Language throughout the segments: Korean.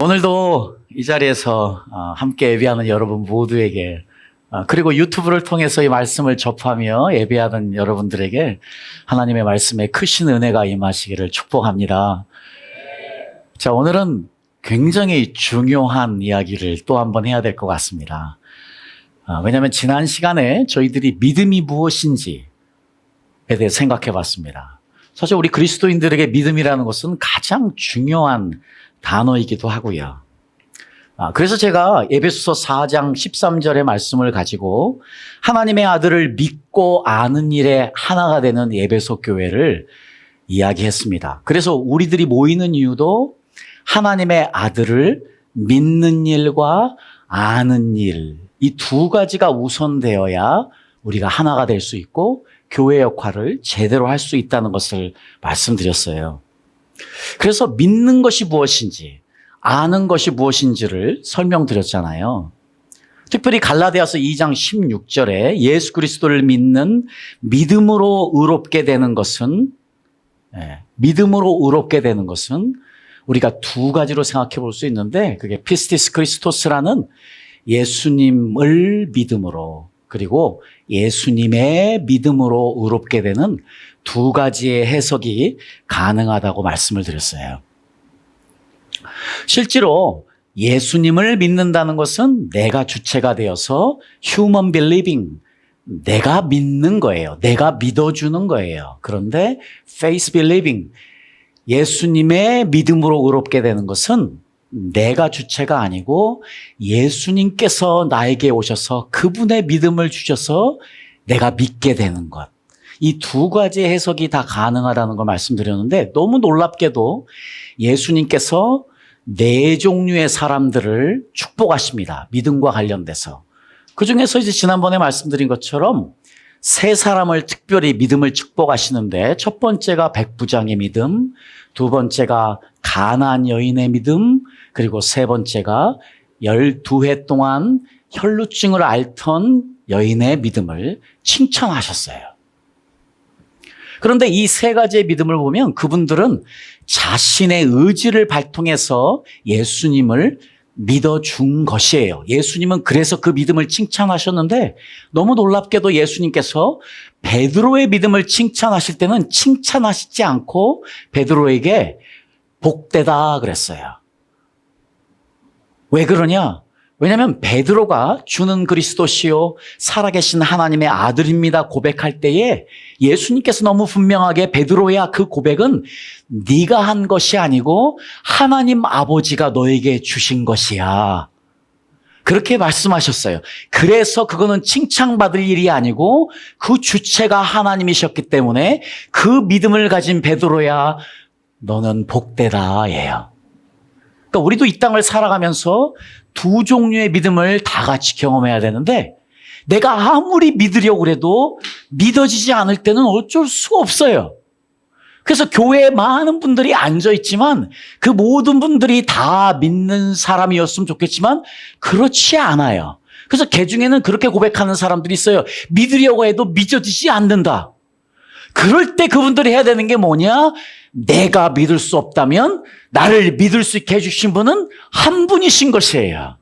오늘도 이 자리에서 함께 예배하는 여러분 모두에게 그리고 유튜브를 통해서 이 말씀을 접하며 예배하는 여러분들에게 하나님의 말씀에 크신 은혜가 임하시기를 축복합니다. 자, 오늘은 굉장히 중요한 이야기를 또 한번 해야 될 것 같습니다. 왜냐하면 지난 시간에 저희들이 믿음이 무엇인지에 대해 생각해 봤습니다. 사실 우리 그리스도인들에게 믿음이라는 것은 가장 중요한 단어이기도 하고요. 그래서 제가 에베소서 4장 13절의 말씀을 가지고 하나님의 아들을 믿고 아는 일에 하나가 되는 에베소 교회를 이야기했습니다. 그래서 우리들이 모이는 이유도 하나님의 아들을 믿는 일과 아는 일, 이 두 가지가 우선되어야 우리가 하나가 될 수 있고 교회 역할을 제대로 할 수 있다는 것을 말씀드렸어요. 그래서 믿는 것이 무엇인지, 아는 것이 무엇인지를 설명드렸잖아요. 특별히 갈라디아서 2장 16절에 예수 그리스도를 믿는 믿음으로 의롭게 되는 것은 우리가 두 가지로 생각해 볼 수 있는데 그게 피스티스 크리스토스라는 예수님을 믿음으로 그리고 예수님의 믿음으로 의롭게 되는 두 가지의 해석이 가능하다고 말씀을 드렸어요. 실제로 예수님을 믿는다는 것은 내가 주체가 되어서 human believing, 내가 믿는 거예요. 내가 믿어주는 거예요. 그런데 faith believing, 예수님의 믿음으로 의롭게 되는 것은 내가 주체가 아니고 예수님께서 나에게 오셔서 그분의 믿음을 주셔서 내가 믿게 되는 것. 이 두 가지의 해석이 다 가능하다는 걸 말씀드렸는데 너무 놀랍게도 예수님께서 네 종류의 사람들을 축복하십니다. 믿음과 관련돼서. 그중에서 이제 지난번에 말씀드린 것처럼 세 사람을 특별히 믿음을 축복하시는데 첫 번째가 백부장의 믿음, 두 번째가 가나안 여인의 믿음, 그리고 세 번째가 12해 동안 혈루증을 앓던 여인의 믿음을 칭찬하셨어요. 그런데 이 세 가지의 믿음을 보면 그분들은 자신의 의지를 발동해서 예수님을 믿어준 것이에요. 예수님은 그래서 그 믿음을 칭찬하셨는데 너무 놀랍게도 예수님께서 베드로의 믿음을 칭찬하실 때는 칭찬하시지 않고 베드로에게 복되다 그랬어요. 왜 그러냐? 왜냐하면 베드로가 주는 그리스도시요 살아계신 하나님의 아들입니다 고백할 때에 예수님께서 너무 분명하게 베드로야 그 고백은 네가 한 것이 아니고 하나님 아버지가 너에게 주신 것이야. 그렇게 말씀하셨어요. 그래서 그거는 칭찬받을 일이 아니고 그 주체가 하나님이셨기 때문에 그 믿음을 가진 베드로야 너는 복되다 예요. 그러니까 우리도 이 땅을 살아가면서 두 종류의 믿음을 다 같이 경험해야 되는데 내가 아무리 믿으려고 해도 믿어지지 않을 때는 어쩔 수가 없어요. 그래서 교회에 많은 분들이 앉아있지만 그 모든 분들이 다 믿는 사람이었으면 좋겠지만 그렇지 않아요. 그래서 개중에는 그렇게 고백하는 사람들이 있어요. 믿으려고 해도 믿어지지 않는다. 그럴 때 그분들이 해야 되는 게 뭐냐? 내가 믿을 수 없다면 나를 믿을 수 있게 해주신 분은 한 분이신 것이에요.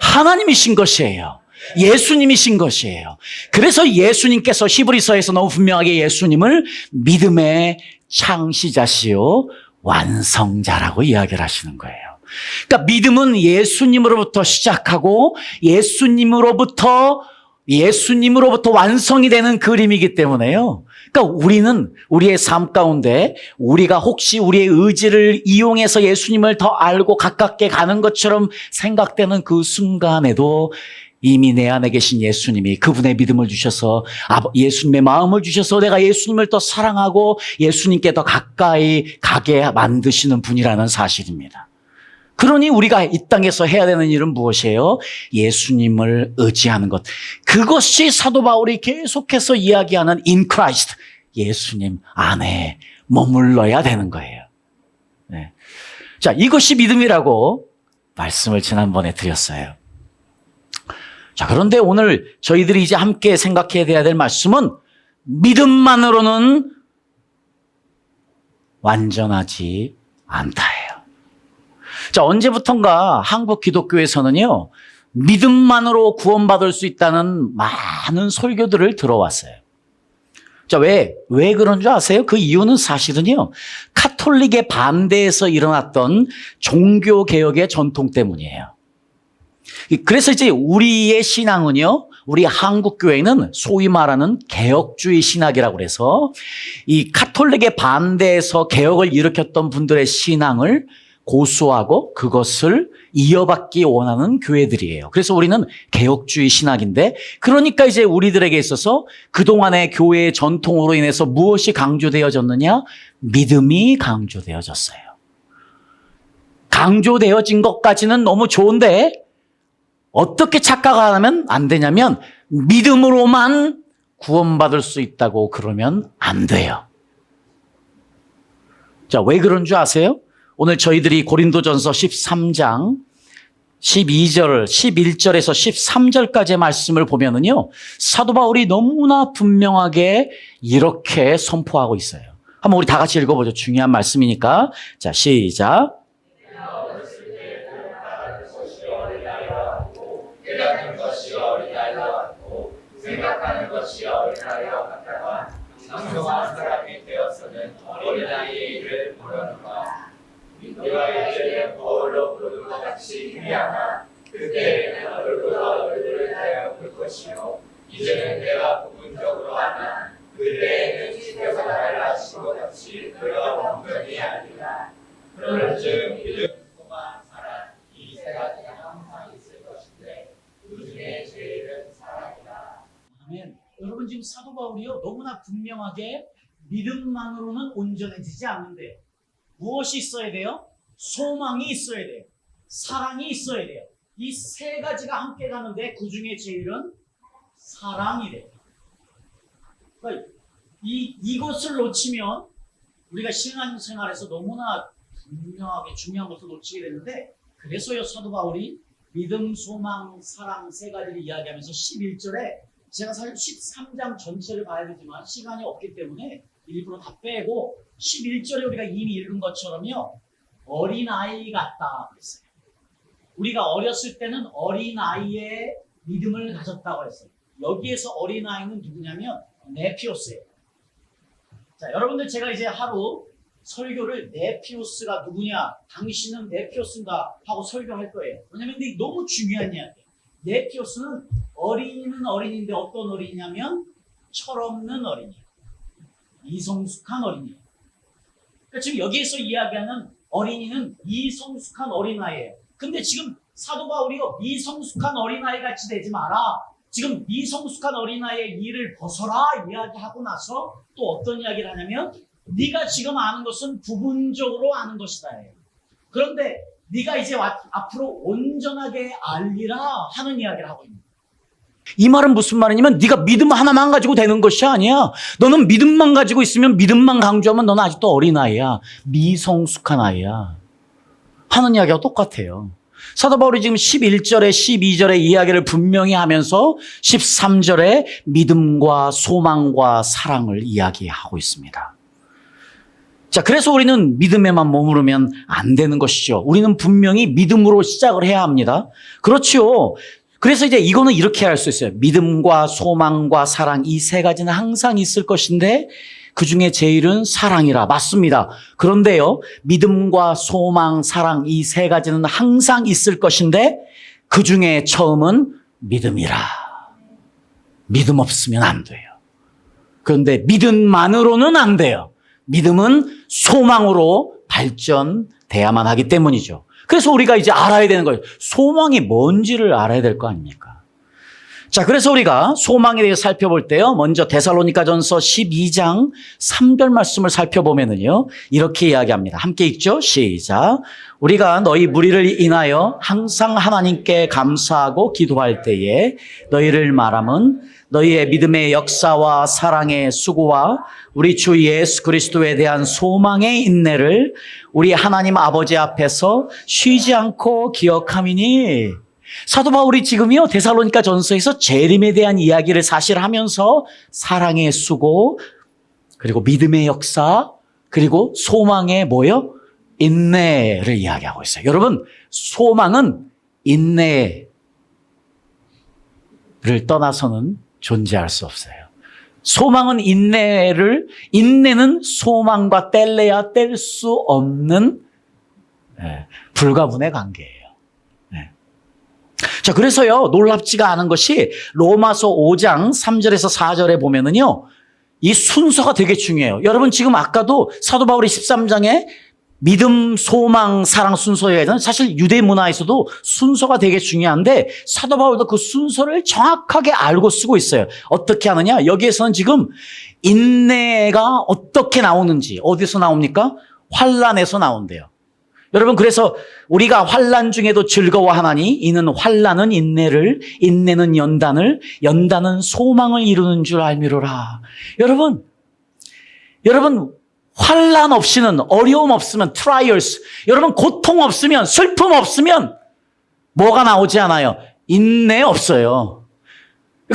하나님이신 것이에요. 예수님이신 것이에요. 그래서 예수님께서 히브리서에서 너무 분명하게 예수님을 믿음의 창시자시요 완성자라고 이야기를 하시는 거예요. 그러니까 믿음은 예수님으로부터 시작하고 예수님으로부터 완성이 되는 그림이기 때문에요. 그러니까 우리는 우리의 삶 가운데 우리가 혹시 우리의 의지를 이용해서 예수님을 더 알고 가깝게 가는 것처럼 생각되는 그 순간에도 이미 내 안에 계신 예수님이 그분의 믿음을 주셔서 예수님의 마음을 주셔서 내가 예수님을 더 사랑하고 예수님께 더 가까이 가게 만드시는 분이라는 사실입니다. 그러니 우리가 이 땅에서 해야 되는 일은 무엇이에요? 예수님을 의지하는 것. 그것이 사도 바울이 계속해서 이야기하는 in Christ, 예수님 안에 머물러야 되는 거예요. 네. 자, 이것이 믿음이라고 말씀을 지난번에 드렸어요. 자, 그런데 오늘 저희들이 이제 함께 생각해야 될 말씀은 믿음만으로는 완전하지 않다예요. 자, 언제부턴가 한국 기독교에서는요, 믿음만으로 구원받을 수 있다는 많은 설교들을 들어왔어요. 자, 왜 그런 줄 아세요? 그 이유는 사실은요, 카톨릭의 반대에서 일어났던 종교개혁의 전통 때문이에요. 그래서 이제 우리의 신앙은요, 우리 한국교회는 소위 말하는 개혁주의 신학이라고 그래서 이 카톨릭의 반대에서 개혁을 일으켰던 분들의 신앙을 고수하고 그것을 이어받기 원하는 교회들이에요. 그래서 우리는 개혁주의 신학인데, 그러니까 이제 우리들에게 있어서 그동안의 교회의 전통으로 인해서 무엇이 강조되어졌느냐? 믿음이 강조되어졌어요. 강조되어진 것까지는 너무 좋은데 어떻게 착각하면 안 되냐면 믿음으로만 구원받을 수 있다고 그러면 안 돼요. 자, 왜 그런 줄 아세요? 오늘 저희들이 고린도전서 13장 12절, 11절에서 13절까지의 말씀을 보면은요, 사도 바울이 너무나 분명하게 이렇게 선포하고 있어요. 한번 우리 다 같이 읽어보죠. 중요한 말씀이니까. 자, 시작. 생각하는 것이 어린아이와 같다가 장성한 사람이 되어서는 어린아이의 일을 모르는가. 네가 이제는 거울로 보는 것 같이 희미하나 그때에는 얼굴과 얼굴을 하여 볼 것이요 이제는 내가 부분적으로 하나 그때에는 지켜서 달라하신 것 같이 그가 완전히 알리라. 그런즉 믿음, 소망, 사랑 이 세 가지가 항상 있을 것인데 그 중에 제일은 사랑이다. 아멘. 여러분, 지금 사도 바울이요, 너무나 분명하게 믿음만으로는 온전해지지 않는데 무엇이 있어야 돼요? 소망이 있어야 돼요. 사랑이 있어야 돼요. 이 세 가지가 함께 가는데 그 중에 제일은 사랑이 돼요. 그러니까 이것을 놓치면 우리가 신앙생활에서 너무나 분명하게 중요한 것을 놓치게 되는데, 그래서요, 사도 바울이 믿음, 소망, 사랑 세 가지를 이야기하면서 11절에, 제가 사실 13장 전체를 봐야 되지만 시간이 없기 때문에 일부러 다 빼고 11절에 우리가 이미 읽은 것처럼요, 어린아이 같다 그랬어요. 우리가 어렸을 때는 어린아이의 믿음을 가졌다고 했어요. 여기에서 어린아이는 누구냐면 네피오스예요. 자, 여러분들, 제가 이제 하루 설교를 네피오스가 누구냐, 당신은 네피오스인가 하고 설교할 거예요. 왜냐면 이게 너무 중요한 이야기예요. 네피오스는 어린이는 어린인데 어떤 어린이냐면 철없는 어린이, 이성숙한 어린이. 그러니까 지금 여기에서 이야기하는 어린이는 이성숙한 어린아이예요. 근데 지금 사도 바울이요, 미성숙한 어린아이 같이 되지 마라, 지금 미성숙한 어린아이의 일을 벗어라 이야기하고 나서 또 어떤 이야기를 하냐면, 네가 지금 아는 것은 부분적으로 아는 것이다. 그런데 네가 이제 앞으로 온전하게 알리라 하는 이야기를 하고 있는 거예요. 이 말은 무슨 말이냐면, 네가 믿음 하나만 가지고 되는 것이 아니야. 너는 믿음만 가지고 있으면, 믿음만 강조하면 너는 아직도 어린아이야, 미성숙한 아이야 하는 이야기가 똑같아요. 사도 바울이 지금 11절에 12절에 이야기를 분명히 하면서 13절에 믿음과 소망과 사랑을 이야기하고 있습니다. 자, 그래서 우리는 믿음에만 머무르면 안 되는 것이죠. 우리는 분명히 믿음으로 시작을 해야 합니다. 그렇지요. 그래서 이제 이거는 이렇게 할 수 있어요. 믿음과 소망과 사랑 이 세 가지는 항상 있을 것인데 그 중에 제일은 사랑이라. 맞습니다. 그런데요, 믿음과 소망, 사랑 이 세 가지는 항상 있을 것인데 그 중에 처음은 믿음이라. 믿음 없으면 안 돼요. 그런데 믿음만으로는 안 돼요. 믿음은 소망으로 발전돼야만 하기 때문이죠. 그래서 우리가 이제 알아야 되는 거예요. 소망이 뭔지를 알아야 될 거 아닙니까? 자, 그래서 우리가 소망에 대해서 살펴볼 때요, 먼저 데살로니가전서 12장 3절 말씀을 살펴보면은요, 이렇게 이야기합니다. 함께 읽죠? 시작. 우리가 너희 무리를 인하여 항상 하나님께 감사하고 기도할 때에 너희를 말함은 너희의 믿음의 역사와 사랑의 수고와 우리 주 예수 그리스도에 대한 소망의 인내를 우리 하나님 아버지 앞에서 쉬지 않고 기억함이니. 사도 바울이 지금요, 데살로니가 전서에서 재림에 대한 이야기를 사실 하면서 사랑의 수고, 그리고 믿음의 역사, 그리고 소망의 뭐요? 인내를 이야기하고 있어요. 여러분, 소망은 인내를 떠나서는 존재할 수 없어요. 소망은 인내는 소망과 뗄래야 뗄 수 없는 불가분의 관계예요. 자, 그래서요, 놀랍지가 않은 것이 로마서 5장 3절에서 4절에 보면은요, 이 순서가 되게 중요해요. 여러분, 지금 아까도 사도 바울이 13장에 믿음, 소망, 사랑 순서에는 사실 유대 문화에서도 순서가 되게 중요한데 사도 바울도 그 순서를 정확하게 알고 쓰고 있어요. 어떻게 하느냐? 여기에서는 지금 인내가 어떻게 나오는지, 어디서 나옵니까? 환난에서 나온대요. 여러분, 그래서 우리가 환난 중에도 즐거워하나니 이는 환난은 인내를, 인내는 연단을, 연단은 소망을 이루는 줄 알미로라. 여러분, 환난 없이는, 어려움 없으면, 트라이얼스, 여러분 고통 없으면, 슬픔 없으면 뭐가 나오지 않아요? 인내 없어요.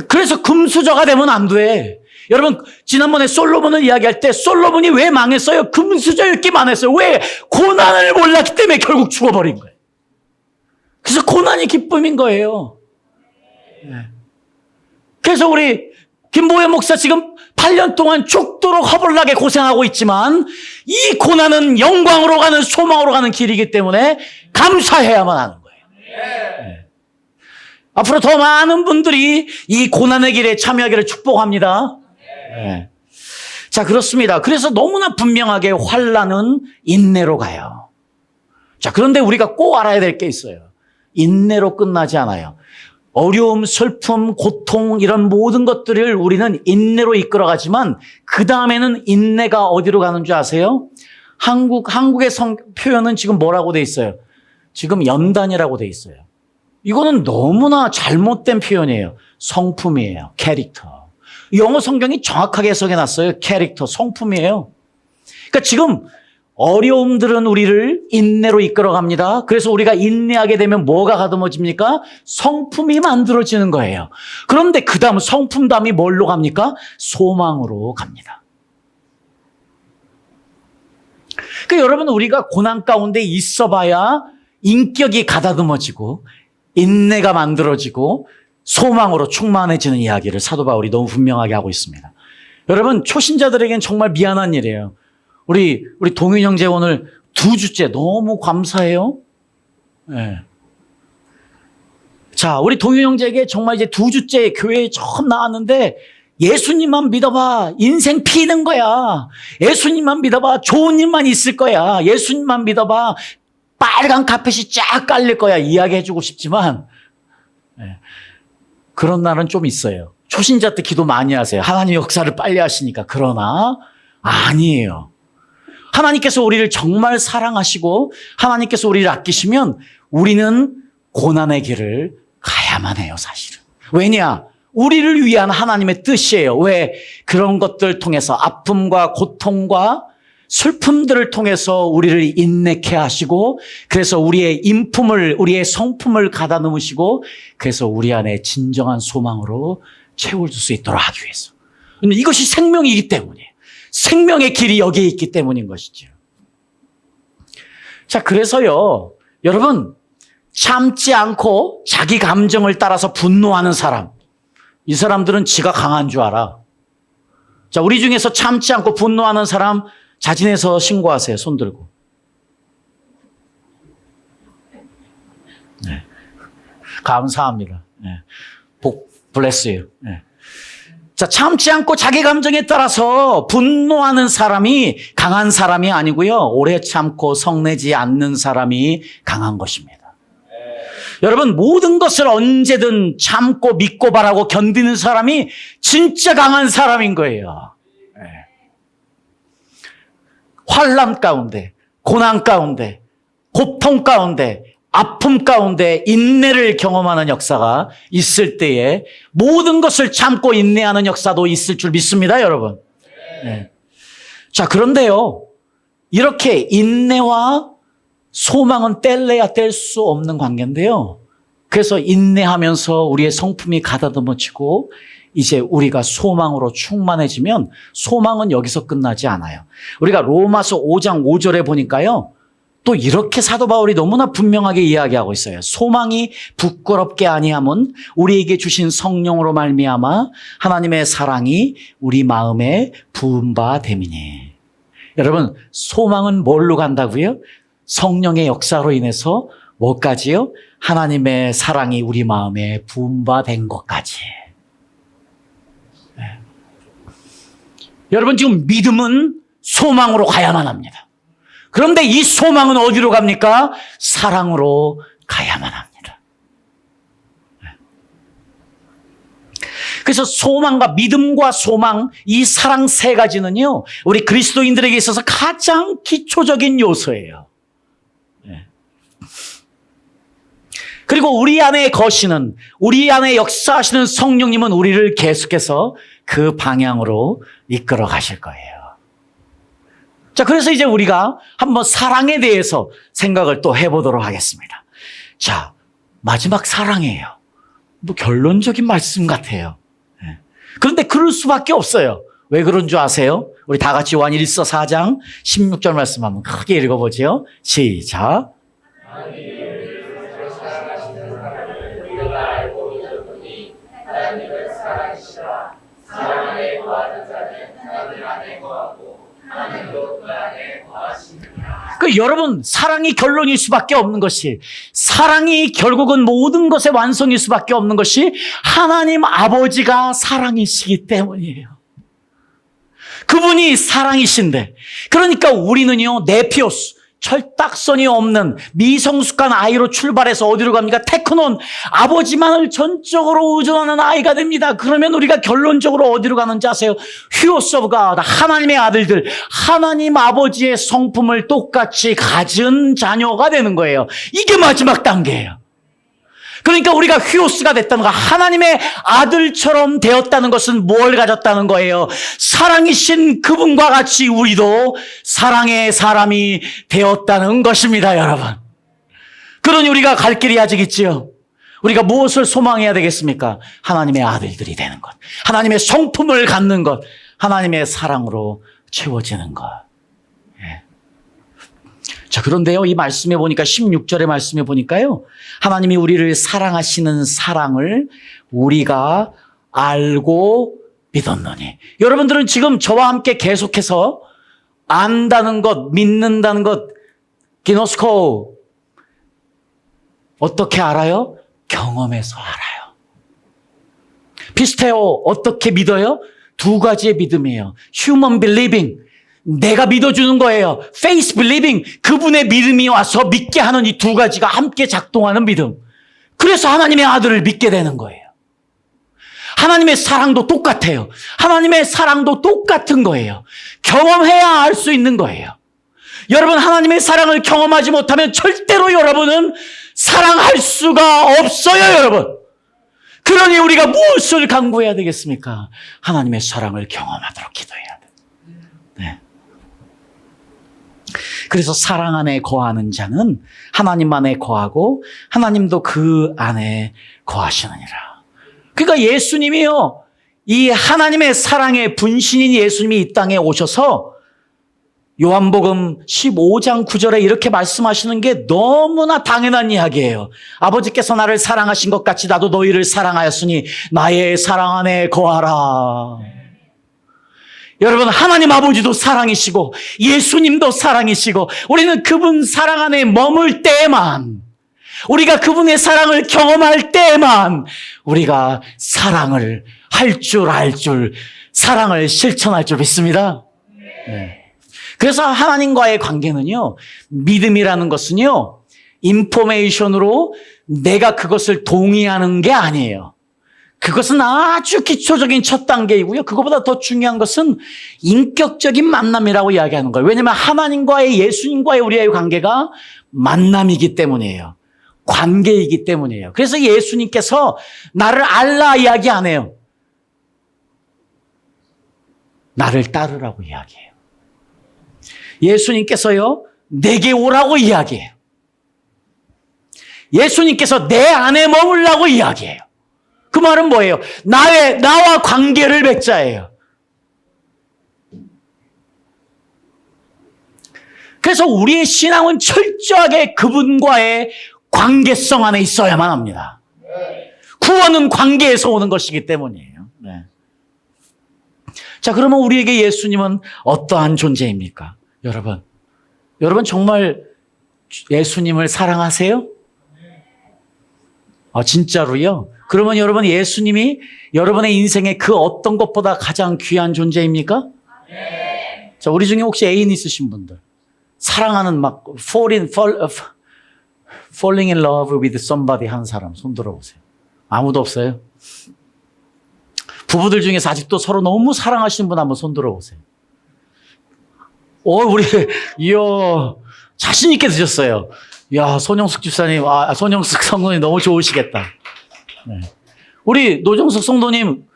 그래서 금수저가 되면 안 돼. 여러분, 지난번에 솔로몬을 이야기할 때 솔로몬이 왜 망했어요? 금수저였기만 했어요. 왜? 고난을 몰랐기 때문에 결국 죽어버린 거예요. 그래서 고난이 기쁨인 거예요. 그래서 우리 김보혜 목사 지금 8년 동안 죽도록 허벌나게 고생하고 있지만 이 고난은 영광으로 가는, 소망으로 가는 길이기 때문에 감사해야만 하는 거예요. 앞으로 더 많은 분들이 이 고난의 길에 참여하기를 축복합니다. 자, 그렇습니다. 그래서 너무나 분명하게 환난은 인내로 가요. 자, 그런데 우리가 꼭 알아야 될 게 있어요. 인내로 끝나지 않아요. 어려움, 슬픔, 고통 이런 모든 것들을 우리는 인내로 이끌어가지만 그 다음에는 인내가 어디로 가는 줄 아세요? 한국의 표현은 지금 뭐라고 돼 있어요? 지금 연단이라고 돼 있어요. 이거는 너무나 잘못된 표현이에요. 성품이에요. 캐릭터. 영어 성경이 정확하게 해석해놨어요. 캐릭터, 성품이에요. 그러니까 지금 어려움들은 우리를 인내로 이끌어갑니다. 그래서 우리가 인내하게 되면 뭐가 가다듬어집니까? 성품이 만들어지는 거예요. 그런데 그 다음 성품 다음이 뭘로 갑니까? 소망으로 갑니다. 그러니까 여러분, 우리가 고난 가운데 있어봐야 인격이 가다듬어지고 인내가 만들어지고 소망으로 충만해지는 이야기를 사도 바울이 너무 분명하게 하고 있습니다. 여러분, 초신자들에겐 정말 미안한 일이에요. 우리 동윤 형제 오늘 2주째 너무 감사해요. 네. 자, 우리 동윤 형제에게 정말 이제 2주째 교회에 처음 나왔는데 예수님만 믿어봐. 인생 피는 거야. 예수님만 믿어봐. 좋은 일만 있을 거야. 예수님만 믿어봐. 빨간 카펫이 쫙 깔릴 거야. 이야기해주고 싶지만 그런 날은 좀 있어요. 초신자 때 기도 많이 하세요. 하나님 역사를 빨리 하시니까. 그러나 아니에요. 하나님께서 우리를 정말 사랑하시고 하나님께서 우리를 아끼시면 우리는 고난의 길을 가야만 해요, 사실은. 왜냐? 우리를 위한 하나님의 뜻이에요. 왜? 그런 것들을 통해서 아픔과 고통과 슬픔들을 통해서 우리를 인내케 하시고 그래서 우리의 인품을, 우리의 성품을 가다듬으시고 그래서 우리 안에 진정한 소망으로 채워줄 수 있도록 하기 위해서. 이것이 생명이기 때문이에요. 생명의 길이 여기에 있기 때문인 것이죠. 자, 그래서요, 여러분, 참지 않고 자기 감정을 따라서 분노하는 사람, 이 사람들은 지가 강한 줄 알아. 자, 우리 중에서 참지 않고 분노하는 사람 자진해서 신고하세요. 손 들고. 네. 감사합니다. 네. 복 bless you. 네. 자, 참지 않고 자기 감정에 따라서 분노하는 사람이 강한 사람이 아니고요. 오래 참고 성내지 않는 사람이 강한 것입니다. 여러분, 모든 것을 언제든 참고 믿고 바라고 견디는 사람이 진짜 강한 사람인 거예요. 환난 가운데, 고난 가운데, 고통 가운데, 아픔 가운데 인내를 경험하는 역사가 있을 때에 모든 것을 참고 인내하는 역사도 있을 줄 믿습니다, 여러분. 네. 자, 그런데요, 이렇게 인내와 소망은 뗄래야 뗄 수 없는 관계인데요. 그래서 인내하면서 우리의 성품이 가다듬어지고 이제 우리가 소망으로 충만해지면 소망은 여기서 끝나지 않아요. 우리가 로마서 5장 5절에 보니까요. 또 이렇게 사도 바울이 너무나 분명하게 이야기하고 있어요. 소망이 부끄럽게 아니함은 우리에게 주신 성령으로 말미암아 하나님의 사랑이 우리 마음에 부은 바 됨이니. 여러분, 소망은 뭘로 간다고요? 성령의 역사로 인해서 뭐까지요? 하나님의 사랑이 우리 마음에 부은 바 된 것까지. 네. 여러분, 지금 믿음은 소망으로 가야만 합니다. 그런데 이 소망은 어디로 갑니까? 사랑으로 가야만 합니다. 그래서 소망과 믿음과 소망, 이 사랑 세 가지는요, 우리 그리스도인들에게 있어서 가장 기초적인 요소예요. 그리고 우리 안에 거시는, 우리 안에 역사하시는 성령님은 우리를 계속해서 그 방향으로 이끌어 가실 거예요. 자, 그래서 이제 우리가 한번 사랑에 대해서 생각을 또 해보도록 하겠습니다. 자, 마지막 사랑이에요. 뭐 결론적인 말씀 같아요. 그런데 그럴 수밖에 없어요. 왜 그런 줄 아세요? 우리 다 같이 요한 1서 4장 16절 말씀 한번 크게 읽어보죠. 시작. 사랑하시는 사람을 우리가 알고 있으니 하나님은 사랑이시라. 사랑 안에 거하는 자는 하나님 안에 거하고 하나님도 그 안에 거하시느니라. 여러분, 사랑이 결론일 수밖에 없는 것이, 사랑이 결국은 모든 것의 완성일 수밖에 없는 것이 하나님 아버지가 사랑이시기 때문이에요. 그분이 사랑이신데, 그러니까 우리는요, 네피오스, 철딱선이 없는 미성숙한 아이로 출발해서 어디로 갑니까? 테크논, 아버지만을 전적으로 의존하는 아이가 됩니다. 그러면 우리가 결론적으로 어디로 가는지 아세요? 휴오스 오브 갓, 하나님의 아들들, 하나님 아버지의 성품을 똑같이 가진 자녀가 되는 거예요. 이게 마지막 단계예요. 그러니까 우리가 휴오스가 됐다는 거, 하나님의 아들처럼 되었다는 것은 뭘 가졌다는 거예요? 사랑이신 그분과 같이 우리도 사랑의 사람이 되었다는 것입니다, 여러분. 그러니 우리가 갈 길이 아직 있지요. 우리가 무엇을 소망해야 되겠습니까? 하나님의 아들들이 되는 것, 하나님의 성품을 갖는 것, 하나님의 사랑으로 채워지는 것. 자, 그런데요, 이 말씀에 보니까 16절의 말씀에 보니까요, 하나님이 우리를 사랑하시는 사랑을 우리가 알고 믿었노니. 여러분들은 지금 저와 함께 계속해서 안다는 것, 믿는다는 것, 기노스코, 어떻게 알아요? 경험해서 알아요. 피스테오, 어떻게 믿어요? 두 가지의 믿음이에요. Human believing, 내가 믿어주는 거예요. Faith believing, 그분의 믿음이 와서 믿게 하는 이 두 가지가 함께 작동하는 믿음. 그래서 하나님의 아들을 믿게 되는 거예요. 하나님의 사랑도 똑같아요. 하나님의 사랑도 똑같은 거예요. 경험해야 알 수 있는 거예요. 여러분, 하나님의 사랑을 경험하지 못하면 절대로 여러분은 사랑할 수가 없어요, 여러분. 그러니 우리가 무엇을 강구해야 되겠습니까? 하나님의 사랑을 경험하도록 기도해야 돼요. 네. 그래서 사랑 안에 거하는 자는 하나님 안에 거하고 하나님도 그 안에 거하시느니라. 그러니까 예수님이요, 이 하나님의 사랑의 분신인 예수님이 이 땅에 오셔서 요한복음 15장 9절에 이렇게 말씀하시는 게 너무나 당연한 이야기예요. 아버지께서 나를 사랑하신 것 같이 나도 너희를 사랑하였으니 나의 사랑 안에 거하라. 여러분, 하나님 아버지도 사랑이시고 예수님도 사랑이시고 우리는 그분 사랑 안에 머물 때에만, 우리가 그분의 사랑을 경험할 때에만 우리가 사랑을 할 줄, 사랑을 실천할 줄 믿습니다. 네. 그래서 하나님과의 관계는요, 믿음이라는 것은요, 인포메이션으로 내가 그것을 동의하는 게 아니에요. 그것은 아주 기초적인 첫 단계이고요. 그것보다 더 중요한 것은 인격적인 만남이라고 이야기하는 거예요. 왜냐하면 하나님과의, 예수님과의 우리의 관계가 만남이기 때문이에요. 관계이기 때문이에요. 그래서 예수님께서 나를 알라 이야기 안 해요. 나를 따르라고 이야기해요. 예수님께서요, 내게 오라고 이야기해요. 예수님께서 내 안에 머물라고 이야기해요. 그 말은 뭐예요? 나와 관계를 맺자예요. 그래서 우리의 신앙은 철저하게 그분과의 관계성 안에 있어야만 합니다. 구원은 관계에서 오는 것이기 때문이에요. 네. 자, 그러면 우리에게 예수님은 어떠한 존재입니까? 여러분 정말 예수님을 사랑하세요? 진짜로요? 그러면 여러분 예수님이 여러분의 인생의 그 어떤 것보다 가장 귀한 존재입니까? 네. 자, 우리 중에 혹시 애인 있으신 분들, 사랑하는 막 falling in love with somebody 하는 사람 손 들어보세요. 아무도 없어요? 부부들 중에서 아직도 서로 너무 사랑하시는 분 한번 손 들어보세요. 우리 이야 자신 있게 드셨어요. 야, 손영숙 집사님, 손영숙 성도님 너무 좋으시겠다. 네. 우리 노정석 성도님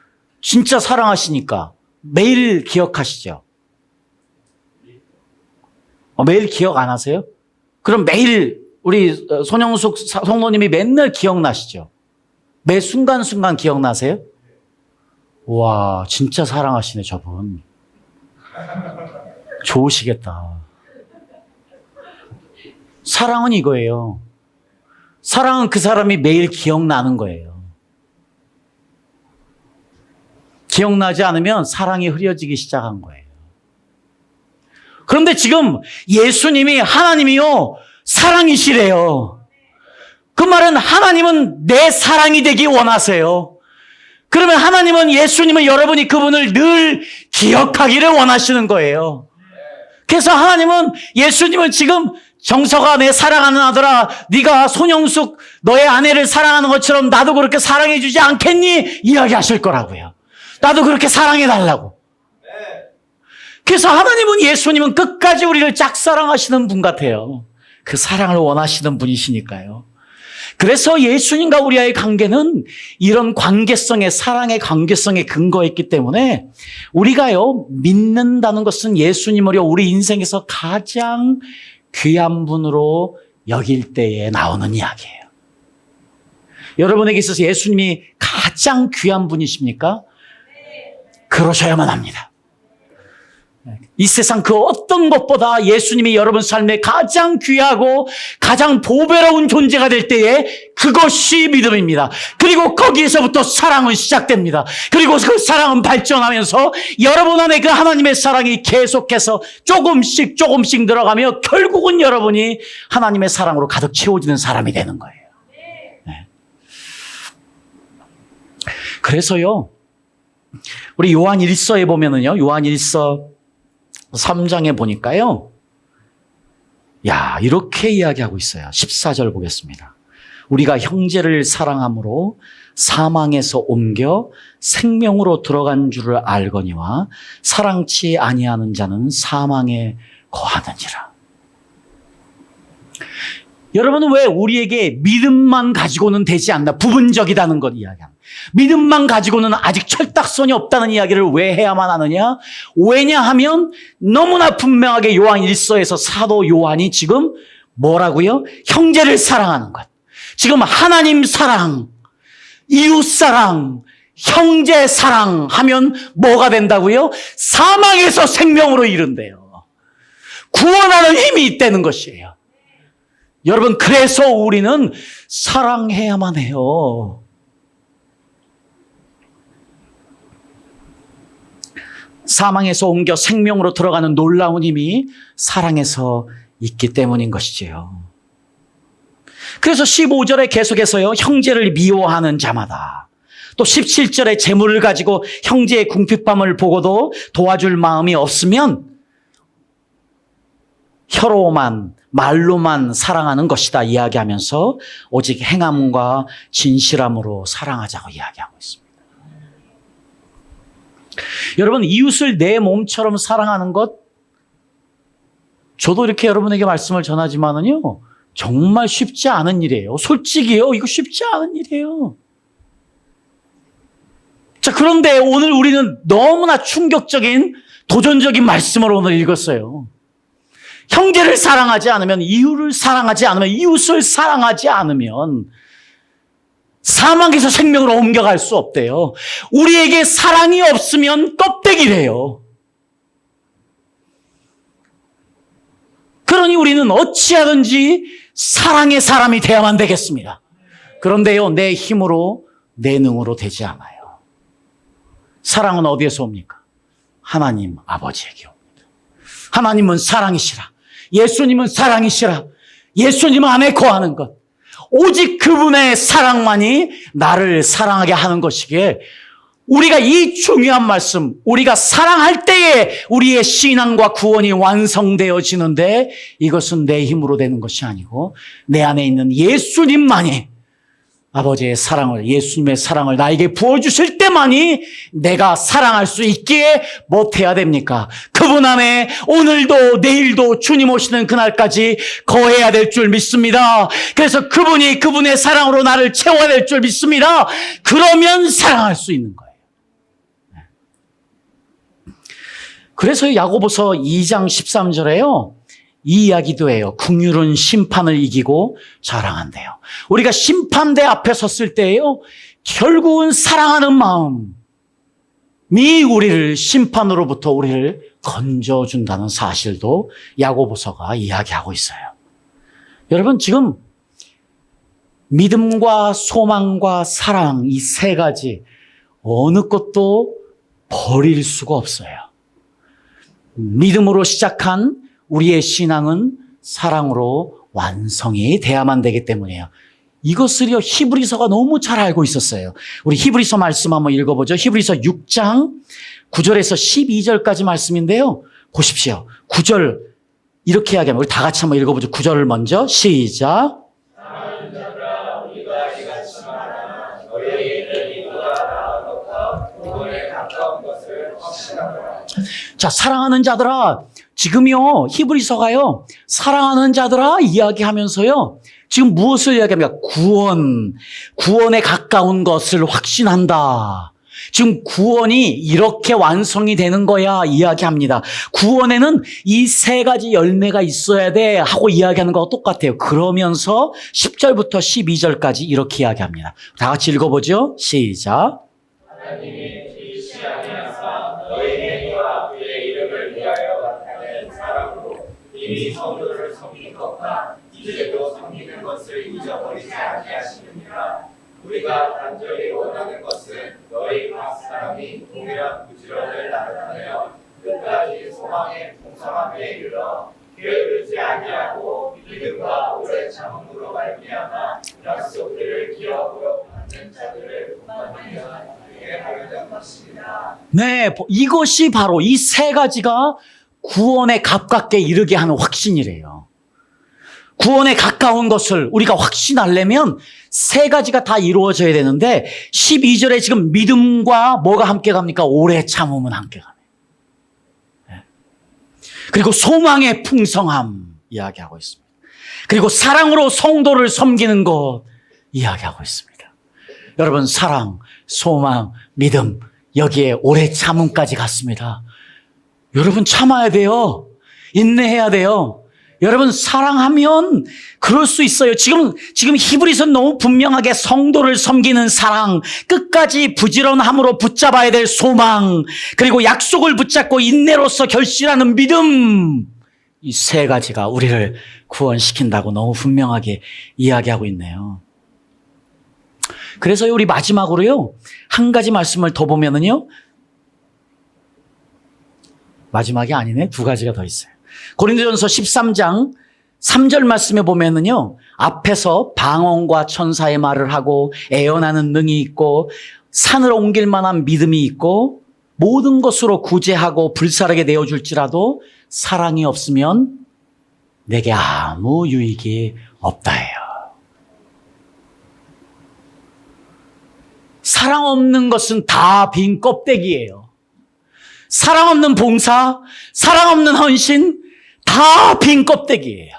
진짜 사랑하시니까 매일 기억하시죠? 매일 기억 안 하세요? 그럼 매일 우리 손영숙 성도님이 맨날 기억나시죠? 매 순간순간 기억나세요? 와, 진짜 사랑하시네, 저분. 좋으시겠다. 사랑은 이거예요. 사랑은 그 사람이 매일 기억나는 거예요. 기억나지 않으면 사랑이 흐려지기 시작한 거예요. 그런데 지금 예수님이 하나님이요, 사랑이시래요. 그 말은 하나님은 내 사랑이 되기 원하세요. 그러면 하나님은 예수님은 여러분이 그분을 늘 기억하기를 원하시는 거예요. 그래서 하나님은 예수님은 지금 정서가 내 사랑하는 아들아, 네가 손영숙 너의 아내를 사랑하는 것처럼 나도 그렇게 사랑해 주지 않겠니? 이야기하실 거라고요. 나도 그렇게 사랑해 달라고. 그래서 하나님은 예수님은 끝까지 우리를 짝사랑하시는 분 같아요. 그 사랑을 원하시는 분이시니까요. 그래서 예수님과 우리와의 관계는 이런 관계성의, 사랑의 관계성에 근거했기 때문에 우리가요, 믿는다는 것은 예수님을 우리 인생에서 가장 귀한 분으로 여길 때에 나오는 이야기예요. 여러분에게 있어서 예수님이 가장 귀한 분이십니까? 그러셔야만 합니다. 이 세상 그 어떤 것보다 예수님이 여러분 삶에 가장 귀하고 가장 보배로운 존재가 될 때에 그것이 믿음입니다. 그리고 거기에서부터 사랑은 시작됩니다. 그리고 그 사랑은 발전하면서 여러분 안에 그 하나님의 사랑이 계속해서 조금씩 들어가며 결국은 여러분이 하나님의 사랑으로 가득 채워지는 사람이 되는 거예요. 네. 그래서요, 우리 요한 1서에 보면은요, 요한 1서 3장에 보니까요, 이렇게 이야기하고 있어요. 14절 보겠습니다. 우리가 형제를 사랑함으로 사망에서 옮겨 생명으로 들어간 줄을 알거니와 사랑치 아니하는 자는 사망에 거하느니라. 여러분은 왜 우리에게 믿음만 가지고는 되지 않나, 부분적이다는 것 이야기합니다. 믿음만 가지고는 아직 철딱선이 없다는 이야기를 왜 해야만 하느냐? 왜냐하면 너무나 분명하게 요한 1서에서 사도 요한이 지금 뭐라고요? 형제를 사랑하는 것. 지금 하나님 사랑, 이웃 사랑, 형제 사랑 하면 뭐가 된다고요? 사망에서 생명으로 이른대요. 구원하는 힘이 있다는 것이에요. 여러분, 그래서 우리는 사랑해야만 해요. 사망에서 옮겨 생명으로 들어가는 놀라운 힘이 사랑에서 있기 때문인 것이지요. 그래서 15절에 계속해서요, 형제를 미워하는 자마다, 또 17절에 재물을 가지고 형제의 궁핍함을 보고도 도와줄 마음이 없으면 혀로만, 말로만 사랑하는 것이다 이야기하면서 오직 행함과 진실함으로 사랑하자고 이야기하고 있습니다. 여러분, 이웃을 내 몸처럼 사랑하는 것, 저도 이렇게 여러분에게 말씀을 전하지만은요, 정말 쉽지 않은 일이에요. 솔직히요, 이거 쉽지 않은 일이에요. 자, 그런데 오늘 우리는 너무나 충격적인 도전적인 말씀을 오늘 읽었어요. 형제를 사랑하지 않으면, 이웃을 사랑하지 않으면, 이웃을 사랑하지 않으면 사망에서 생명으로 옮겨갈 수 없대요. 우리에게 사랑이 없으면 껍데기래요. 그러니 우리는 어찌하든지 사랑의 사람이 되어야만 되겠습니다. 그런데요, 내 힘으로, 내 능으로 되지 않아요. 사랑은 어디에서 옵니까? 하나님 아버지에게 옵니다. 하나님은 사랑이시라. 예수님은 사랑이시라. 예수님 안에 거하는 것. 오직 그분의 사랑만이 나를 사랑하게 하는 것이기에 우리가 이 중요한 말씀, 우리가 사랑할 때에 우리의 신앙과 구원이 완성되어지는데 이것은 내 힘으로 되는 것이 아니고 내 안에 있는 예수님만이 아버지의 사랑을, 예수님의 사랑을 나에게 부어주실 때만이 내가 사랑할 수 있기에 못해야 됩니까? 그분 안에 오늘도 내일도 주님 오시는 그날까지 거해야 될 줄 믿습니다. 그래서 그분이 그분의 사랑으로 나를 채워야 될 줄 믿습니다. 그러면 사랑할 수 있는 거예요. 그래서 야고보서 2장 13절에요. 이 이야기도 해요. 긍휼은 심판을 이기고 자랑한대요. 우리가 심판대 앞에 섰을 때에요. 결국은 사랑하는 마음이 우리를 심판으로부터 우리를 건져준다는 사실도 야고보서가 이야기하고 있어요. 여러분 지금 믿음과 소망과 사랑 이 세 가지 어느 것도 버릴 수가 없어요. 믿음으로 시작한 우리의 신앙은 사랑으로 완성이 돼야만 되기 때문이에요. 이것을요 히브리서가 너무 잘 알고 있었어요. 우리 히브리서 말씀 한번 읽어보죠. 히브리서 6장 9절에서 12절까지 말씀인데요. 보십시오. 9절 이렇게 이야기하면 우리 다 같이 한번 읽어보죠. 9절을 먼저 시작. 자, 사랑하는 자들아, 지금요 히브리서가요 사랑하는 자들아 이야기하면서요 지금 무엇을 이야기합니까? 구원에 가까운 것을 확신한다. 지금 구원이 이렇게 완성이 되는 거야 이야기합니다. 구원에는 이 세 가지 열매가 있어야 돼 하고 이야기하는 거와 똑같아요. 그러면서 10절부터 12절까지 이렇게 이야기합니다. 다 같이 읽어보죠. 시작. 하나님이 지으시 아니하사 너희 행위와 그의 이름을 위하여 나타낸 사랑으로 이미 성도를 섬긴 것과 이제도 섬기는 것을 잊어버리지 아니하시느니라. 우리가 간절히 원하는 것은 너희 각 사람이 동일한 부지런을 나타내어 끝까지 소망의 풍성함에 이르러 게으르지 아니하고 믿음과 오래 참음으로 말미암아 약속들을 기억으로 받는 자들을 만나게 하려는 것입니다. 네, 이것이 바로 이 세 가지가 구원에 가깝게 이르게 하는 확신이래요. 구원에 가까운 것을 우리가 확신하려면 세 가지가 다 이루어져야 되는데 12절에 지금 믿음과 뭐가 함께 갑니까? 오래 참음은 함께 가네요. 네. 그리고 소망의 풍성함 이야기하고 있습니다. 그리고 사랑으로 성도를 섬기는 것 이야기하고 있습니다. 여러분 사랑, 소망, 믿음 여기에 오래 참음까지 갔습니다. 여러분 참아야 돼요. 인내해야 돼요. 여러분 사랑하면 그럴 수 있어요. 지금 히브리서는 너무 분명하게 성도를 섬기는 사랑, 끝까지 부지런함으로 붙잡아야 될 소망, 그리고 약속을 붙잡고 인내로서 결실하는 믿음, 이 세 가지가 우리를 구원시킨다고 너무 분명하게 이야기하고 있네요. 그래서 우리 마지막으로요 한 가지 말씀을 더 보면은요, 마지막이 아니네, 두 가지가 더 있어요. 고린도전서 13장 3절 말씀에 보면은요, 앞에서 방언과 천사의 말을 하고 애언하는 능이 있고 산을 옮길 만한 믿음이 있고 모든 것으로 구제하고 불사르게 내어줄지라도 사랑이 없으면 내게 아무 유익이 없다예요. 사랑 없는 것은 다 빈 껍데기예요. 사랑 없는 봉사, 사랑 없는 헌신, 다 빈 껍데기예요.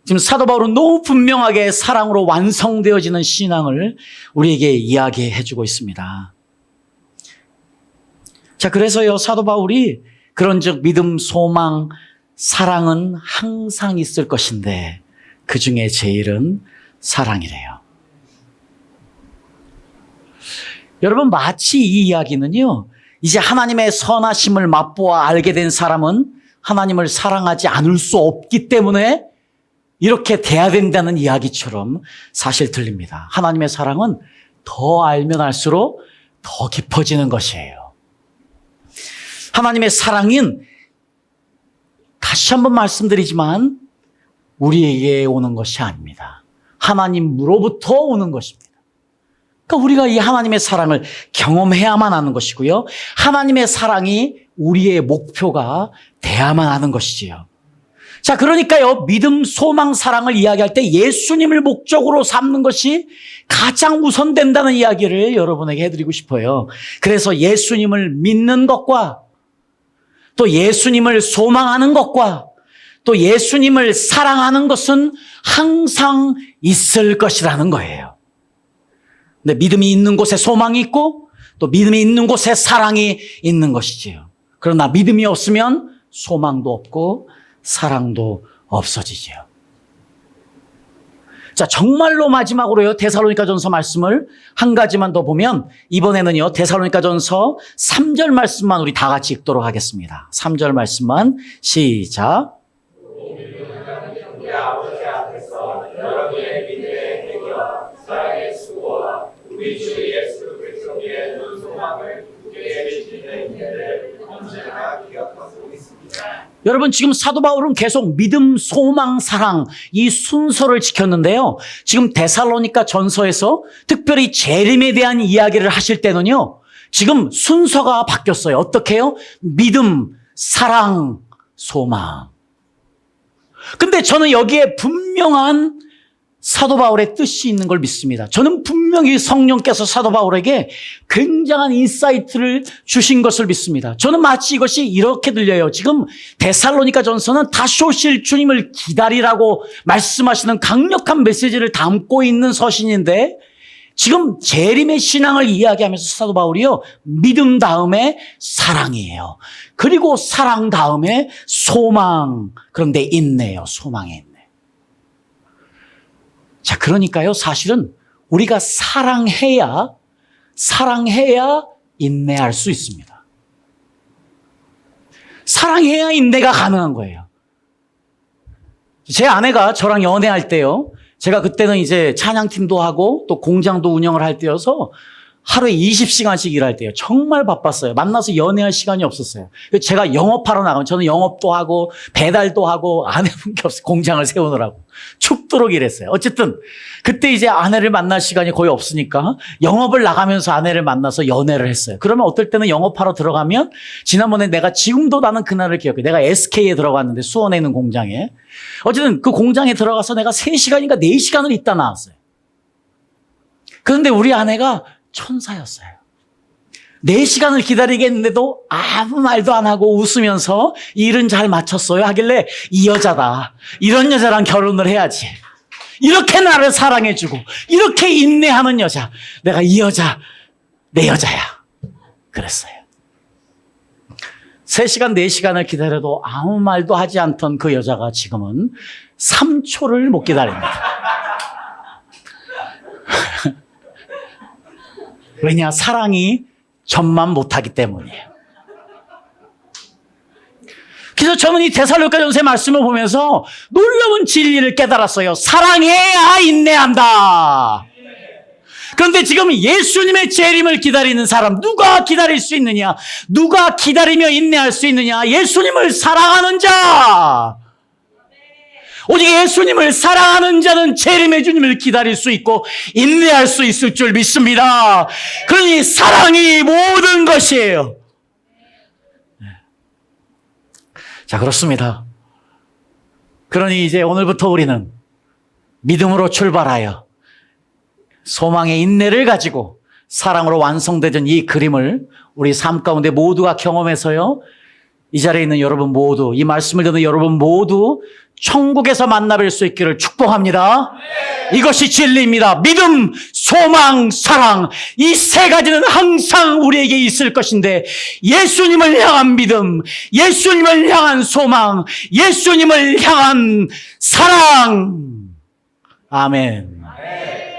지금 사도 바울은 너무 분명하게 사랑으로 완성되어지는 신앙을 우리에게 이야기해 주고 있습니다. 자, 그래서요, 사도 바울이 그런즉 믿음, 소망, 사랑은 항상 있을 것인데 그 중에 제일은 사랑이래요. 여러분 마치 이 이야기는요, 이제 하나님의 선하심을 맛보아 알게 된 사람은 하나님을 사랑하지 않을 수 없기 때문에 이렇게 돼야 된다는 이야기처럼 사실 들립니다. 하나님의 사랑은 더 알면 알수록 더 깊어지는 것이에요. 하나님의 사랑은 다시 한번 말씀드리지만 우리에게 오는 것이 아닙니다. 하나님으로부터 오는 것입니다. 그러니까 우리가 이 하나님의 사랑을 경험해야만 하는 것이고요. 하나님의 사랑이 우리의 목표가 돼야만 하는 것이지요. 자, 그러니까요, 믿음, 소망, 사랑을 이야기할 때 예수님을 목적으로 삼는 것이 가장 우선된다는 이야기를 여러분에게 해드리고 싶어요. 그래서 예수님을 믿는 것과 또 예수님을 소망하는 것과 또 예수님을 사랑하는 것은 항상 있을 것이라는 거예요. 근데 믿음이 있는 곳에 소망이 있고 또 믿음이 있는 곳에 사랑이 있는 것이지요. 그러나 믿음이 없으면 소망도 없고 사랑도 없어지지요. 자, 정말로 마지막으로요, 데살로니가전서 말씀을 한 가지만 더 보면 이번에는요, 데살로니가전서 3절 말씀만 우리 다 같이 읽도록 하겠습니다. 3절 말씀만 시작. 우리 아버지 앞에서 여러분의 믿음의 행위와 사랑의 수고와 우리 주 예수 그리스도의 소망을 굳게 지키는 일을 언제나 기억하고 있습니다. 여러분, 지금 사도 바울은 계속 믿음, 소망, 사랑 이 순서를 지켰는데요. 지금 데살로니가 전서에서 특별히 재림에 대한 이야기를 하실 때는요, 지금 순서가 바뀌었어요. 어떻게 해요? 믿음, 사랑, 소망. 근데 저는 여기에 분명한 사도 바울의 뜻이 있는 걸 믿습니다. 저는 분명히 성령께서 사도 바울에게 굉장한 인사이트를 주신 것을 믿습니다. 저는 마치 이것이 이렇게 들려요. 지금 데살로니가 전서는 다시 오실 주님을 기다리라고 말씀하시는 강력한 메시지를 담고 있는 서신인데 지금 재림의 신앙을 이야기하면서 사도 바울이요, 믿음 다음에 사랑이에요. 그리고 사랑 다음에 소망, 그런데 인내요. 소망에 인내. 자, 그러니까요, 사실은 우리가 사랑해야 인내할 수 있습니다. 사랑해야 인내가 가능한 거예요. 제 아내가 저랑 연애할 때요, 제가 그때는 이제 찬양팀도 하고 또 공장도 운영을 할 때여서 하루에 20시간씩 일할 때요. 정말 바빴어요. 만나서 연애할 시간이 없었어요. 제가 영업하러 나가면 저는 영업도 하고 배달도 하고 안 해본 게 없어요. 공장을 세우느라고. 죽도록 일했어요. 어쨌든 그때 이제 아내를 만날 시간이 거의 없으니까 영업을 나가면서 아내를 만나서 연애를 했어요. 그러면 어떨 때는 영업하러 들어가면 지난번에 내가 지금도 나는 그날을 기억해. 내가 SK에 들어갔는데 수원에 있는 공장에. 어쨌든 그 공장에 들어가서 내가 3시간인가 4시간을 있다 나왔어요. 그런데 우리 아내가 천사였어요. 4시간을 기다리겠는데도 아무 말도 안 하고 웃으면서 일은 잘 마쳤어요 하길래 이 여자다. 이런 여자랑 결혼을 해야지. 이렇게 나를 사랑해주고 이렇게 인내하는 여자. 내가 이 여자 내 여자야. 그랬어요. 3시간 4시간을 기다려도 아무 말도 하지 않던 그 여자가 지금은 3초를 못 기다립니다. 왜냐? 사랑이 전만 못하기 때문이에요. 그래서 저는 이 데살로니가전서의 말씀을 보면서 놀라운 진리를 깨달았어요. 사랑해야 인내한다. 그런데 지금 예수님의 재림을 기다리는 사람, 누가 기다릴 수 있느냐? 누가 기다리며 인내할 수 있느냐? 예수님을 사랑하는 자. 오직 예수님을 사랑하는 자는 재림의 주님을 기다릴 수 있고 인내할 수 있을 줄 믿습니다. 그러니 사랑이 모든 것이에요. 자, 그렇습니다. 그러니 이제 오늘부터 우리는 믿음으로 출발하여 소망의 인내를 가지고 사랑으로 완성되던 이 그림을 우리 삶 가운데 모두가 경험해서요, 이 자리에 있는 여러분 모두, 이 말씀을 듣는 여러분 모두 천국에서 만나뵐 수 있기를 축복합니다. 네. 이것이 진리입니다. 믿음, 소망, 사랑, 이 3가지는 항상 우리에게 있을 것인데 예수님을 향한 믿음, 예수님을 향한 소망, 예수님을 향한 사랑. 아멘. 네.